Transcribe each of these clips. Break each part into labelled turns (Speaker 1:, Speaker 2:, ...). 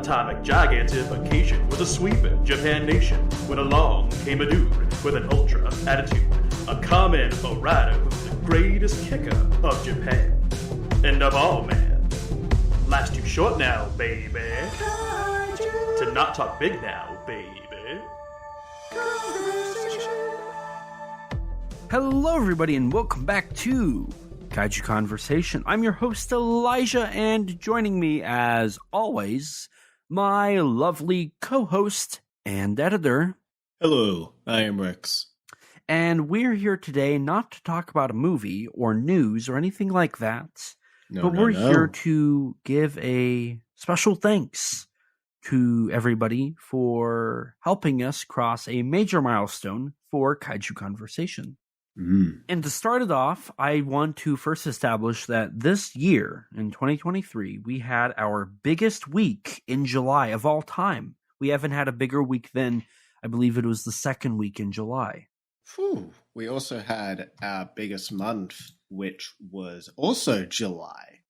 Speaker 1: atomic gigantification was a sweeping Japan nation when along came a dude with an ultra attitude, a common rider who's the greatest kicker of Japan. And of all, man, life's too short now, baby, to not talk big now, baby.
Speaker 2: Hello, everybody, and welcome back to Kaiju Conversation. I'm your host, Elijah, and joining me, as always, my lovely co-host and editor.
Speaker 3: Hello, I am Rex.
Speaker 2: And we're here today not to talk about a movie or news or anything like that, but we're here to give a special thanks to everybody for helping us cross a major milestone for Kaiju Conversation. And to start it off, I want to first establish that this year, in 2023, we had our biggest week in July of all time. We haven't had a bigger week than, I believe it was the second week in July.
Speaker 3: Whew. We also had our biggest month, which was also July.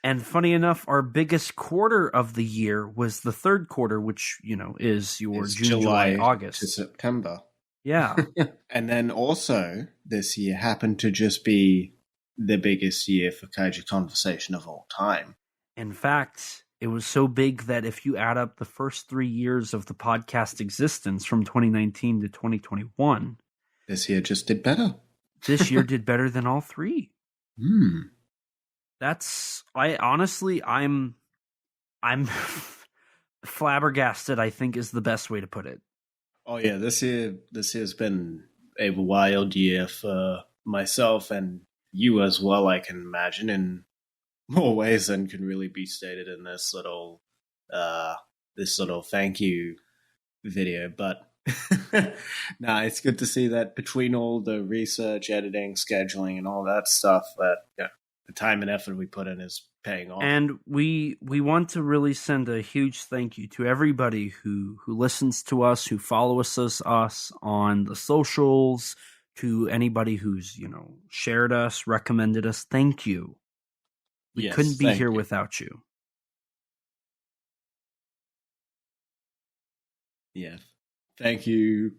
Speaker 2: And funny enough, our biggest quarter of the year was the third quarter, which, you know, is your June, July, August.
Speaker 3: To September.
Speaker 2: Yeah.
Speaker 3: And then also, this year happened to just be the biggest year for Kaiju Conversation of all time.
Speaker 2: In fact, it was so big that if you add up the first 3 years of the podcast existence from 2019 to 2021...
Speaker 3: this year just did better.
Speaker 2: This year did better than all three. I'm flabbergasted, I think, is the best way to put it.
Speaker 3: Oh yeah, this year's been a wild year for myself and you as well, I can imagine, in more ways than can really be stated in this little thank you video. But it's good to see that between all the research, editing, scheduling, and all that stuff, that the time and effort we put in is paying off.
Speaker 2: And we want to really send a huge thank you to everybody who listens to us, who follows us on the socials, to anybody who's, shared us, recommended us. Thank you. We couldn't be here without you.
Speaker 3: Yeah. Thank you.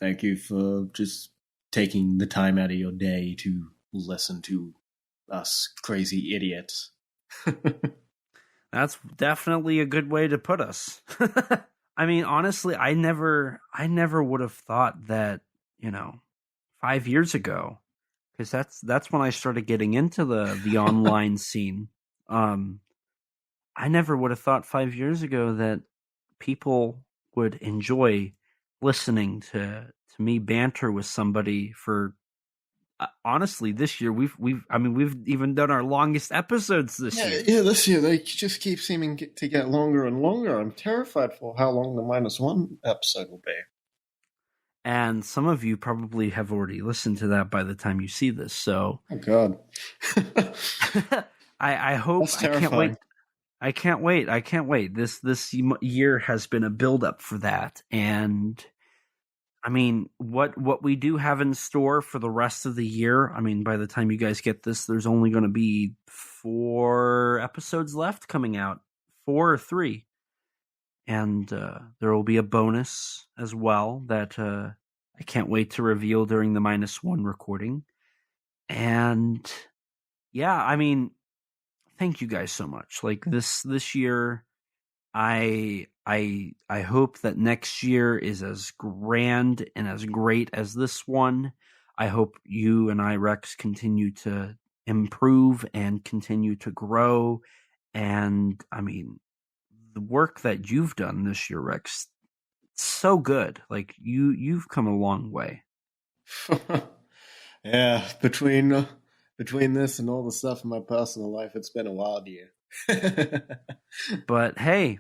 Speaker 3: Thank you for just taking the time out of your day to listen to us crazy idiots.
Speaker 2: That's definitely a good way to put us. I mean, honestly, I never would have thought that, 5 years ago, because that's when I started getting into the online scene. I never would have thought 5 years ago that people would enjoy listening to me banter with somebody for. Honestly, this year we've even done our longest episodes this year.
Speaker 3: Yeah, this year they just keep seeming to get longer and longer. I'm terrified for how long the -1 episode will be.
Speaker 2: And some of you probably have already listened to that by the time you see this. So,
Speaker 3: oh God,
Speaker 2: I hope. I can't wait. This year has been a build up for that, and. I mean, what we do have in store for the rest of the year, I mean, by the time you guys get this, there's only going to be 4 episodes left coming out, 4 or 3. And there will be a bonus as well that I can't wait to reveal during the -1 recording. And yeah, I mean, thank you guys so much. Like this year, I hope that next year is as grand and as great as this one. I hope you and I, Rex, continue to improve and continue to grow. And I mean, the work that you've done this year, Rex, so good. Like you've come a long way.
Speaker 3: Yeah, between this and all the stuff in my personal life, it's been a wild year.
Speaker 2: But hey,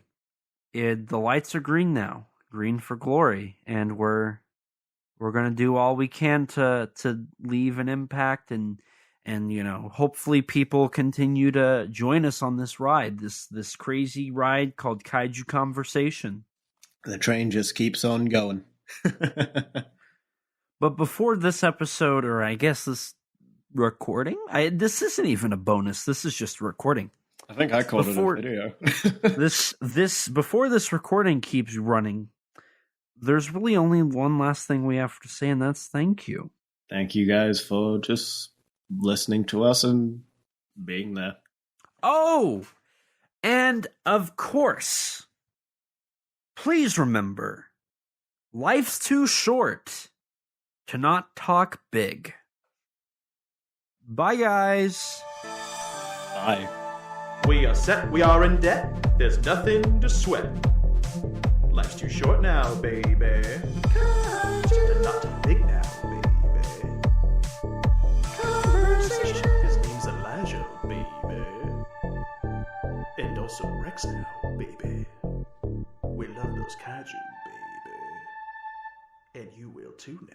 Speaker 2: the lights are green now, green for glory, and we're gonna do all we can to leave an impact, and hopefully people continue to join us on this ride, this crazy ride called Kaiju Conversation.
Speaker 3: The train just keeps on going.
Speaker 2: But before this episode, or I guess this recording, this isn't even a bonus. This is just recording.
Speaker 3: I think I called it a video.
Speaker 2: this before this recording keeps running, there's really only one last thing we have to say, and that's thank you.
Speaker 3: Thank you guys for just listening to us and being there.
Speaker 2: Oh, and of course, please remember, life's too short to not talk big. Bye, guys.
Speaker 3: Bye.
Speaker 1: We are set, we are in debt, there's nothing to sweat. Life's too short now, baby. And not too big now, baby. Conversation. His name's Elijah, baby. And also Rex now, baby. We love those kaiju, baby. And you will too now.